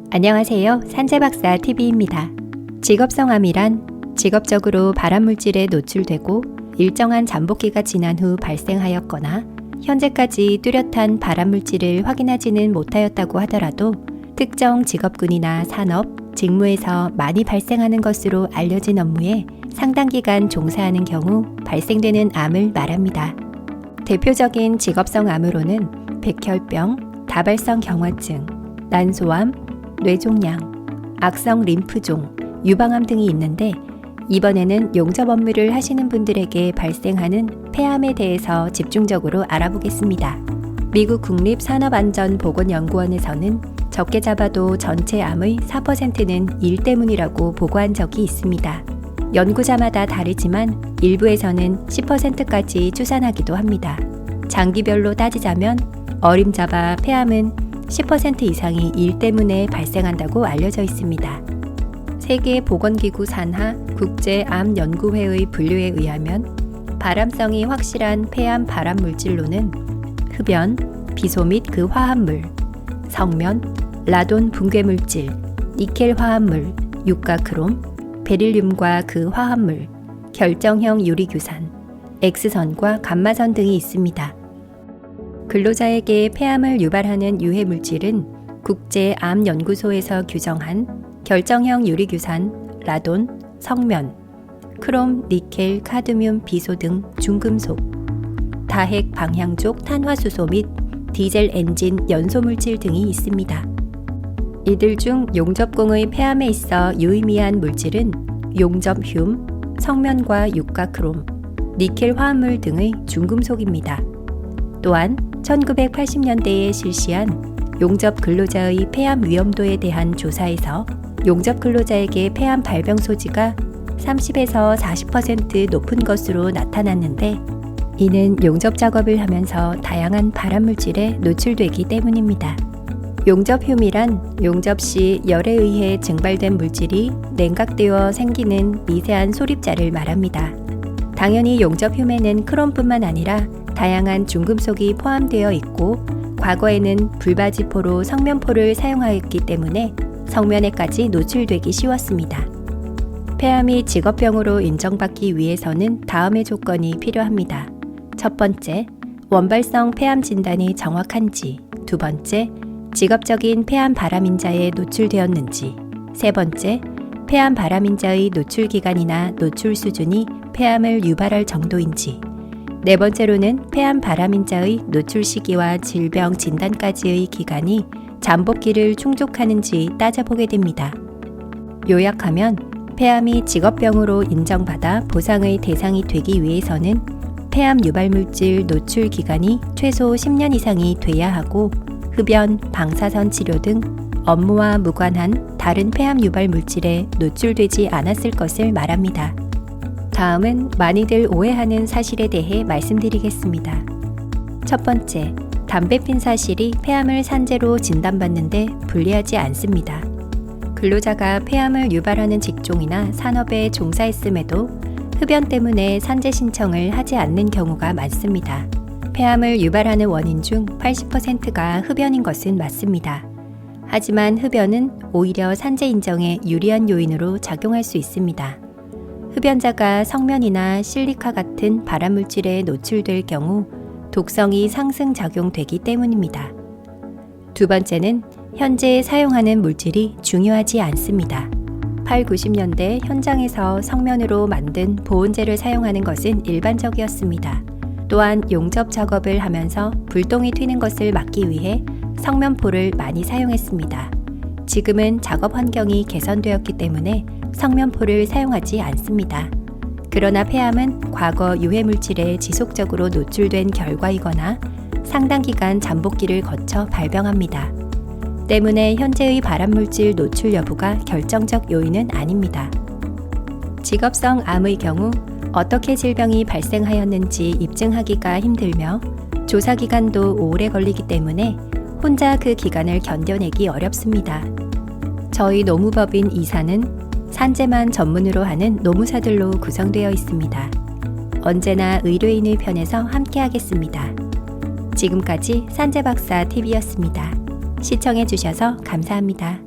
안녕하세요. 산재박사 TV입니다. 직업성암이란 직업적으로 발암물질에 노출되고 일정한 잠복기가 지난 후 발생하였거나 현재까지 뚜렷한 발암물질을 확인하지는 못하였다고 하더라도 특정 직업군이나 산업, 직무에서 많이 발생하는 것으로 알려진 업무에 상당 기간 종사하는 경우 발생되는 암을 말합니다. 대표적인 직업성암으로는 백혈병, 다발성 경화증, 난소암, 뇌종양, 악성 림프종, 유방암 등이 있는데 이번에는 용접 업무를 하시는 분들에게 발생하는 폐암에 대해서 집중적으로 알아보겠습니다. 미국 국립산업안전보건연구원에서는 적게 잡아도 전체 암의 4%는 일 때문이라고 보고한 적이 있습니다. 연구자마다 다르지만 일부에서는 10%까지 추산하기도 합니다. 장기별로 따지자면 어림잡아 폐암은 10% 이상이 일 때문에 발생한다고 알려져 있습니다. 세계보건기구 산하 국제암연구회의 분류에 의하면 발암성이 확실한 폐암 발암물질로는 흡연, 비소 및 그 화합물, 성면, 라돈 붕괴물질, 니켈 화합물, 육가크롬, 베릴륨과 그 화합물, 결정형 유리규산, X선과 감마선 등이 있습니다. 근로자에게 폐암을 유발하는 유해물질은 국제암연구소에서 규정한 결정형 유리규산, 라돈, 성면, 크롬, 니켈, 카드뮴, 비소 등 중금속, 다핵 방향족 탄화수소 및 디젤 엔진 연소물질 등이 있습니다. 이들 중 용접공의 폐암에 있어 유의미한 물질은 용접띰, 성면과 육가크롬, 니켈 화합물 등의 중금속입니다. 또한 1980년대에 실시한 용접 근로자의 폐암 위험도에 대한 조사에서 용접 근로자에게 폐암 발병 소지가 30에서 40% 높은 것으로 나타났는데 이는 용접 작업을 하면서 다양한 발암물질에 노출되기 때문입니다. 용접띰이란 용접 시 열에 의해 증발된 물질이 냉각되어 생기는 미세한 소립자를 말합니다. 당연히 용접띰에는 크롬뿐만 아니라 다양한 중금속이 포함되어 있고 과거에는 불바지포로 성면포를 사용하였기 때문에 성면에까지 노출되기 쉬웠습니다. 폐암이 직업병으로 인정받기 위해서는 다음의 조건이 필요합니다. 첫 번째, 원발성 폐암 진단이 정확한지. 두 번째, 직업적인 폐암 발암인자에 노출되었는지. 세 번째, 폐암 발암인자의 노출 기간이나 노출 수준이 폐암을 유발할 정도인지. 네 번째로는 폐암 발암인자의 노출 시기와 질병 진단까지의 기간이 잠복기를 충족하는지 따져보게 됩니다. 요약하면 폐암이 직업병으로 인정받아 보상의 대상이 되기 위해서는 폐암 유발물질 노출 기간이 최소 10년 이상이 돼야 하고 흡연, 방사선 치료 등 업무와 무관한 다른 폐암 유발 물질에 노출되지 않았을 것을 말합니다. 다음은 많이들 오해하는 사실에 대해 말씀드리겠습니다. 첫 번째, 담배 핀 사실이 폐암을 산재로 진단받는데 불리하지 않습니다. 근로자가 폐암을 유발하는 직종이나 산업에 종사했음에도 흡연 때문에 산재 신청을 하지 않는 경우가 많습니다. 폐암을 유발하는 원인 중 80%가 흡연인 것은 맞습니다. 하지만 흡연은 오히려 산재 인정에 유리한 요인으로 작용할 수 있습니다. 흡연자가 성면이나 실리카 같은 발암물질에 노출될 경우 독성이 상승작용되기 때문입니다. 두 번째는 현재 사용하는 물질이 중요하지 않습니다. 8, 90년대 현장에서 성면으로 만든 보온재를 사용하는 것은 일반적이었습니다. 또한 용접 작업을 하면서 불똥이 튀는 것을 막기 위해 성면포를 많이 사용했습니다. 지금은 작업 환경이 개선되었기 때문에 성면포를 사용하지 않습니다. 그러나 폐암은 과거 유해물질에 지속적으로 노출된 결과이거나 상당 기간 잠복기를 거쳐 발병합니다. 때문에 현재의 발암물질 노출 여부가 결정적 요인은 아닙니다. 직업성 암의 경우 어떻게 질병이 발생하였는지 입증하기가 힘들며 조사 기간도 오래 걸리기 때문에 혼자 그 기간을 견뎌내기 어렵습니다. 저희 노무법인 이사는 산재만 전문으로 하는 노무사들로 구성되어 있습니다. 언제나 의뢰인의 편에서 함께하겠습니다. 지금까지 산재박사 TV였습니다. 시청해주셔서 감사합니다.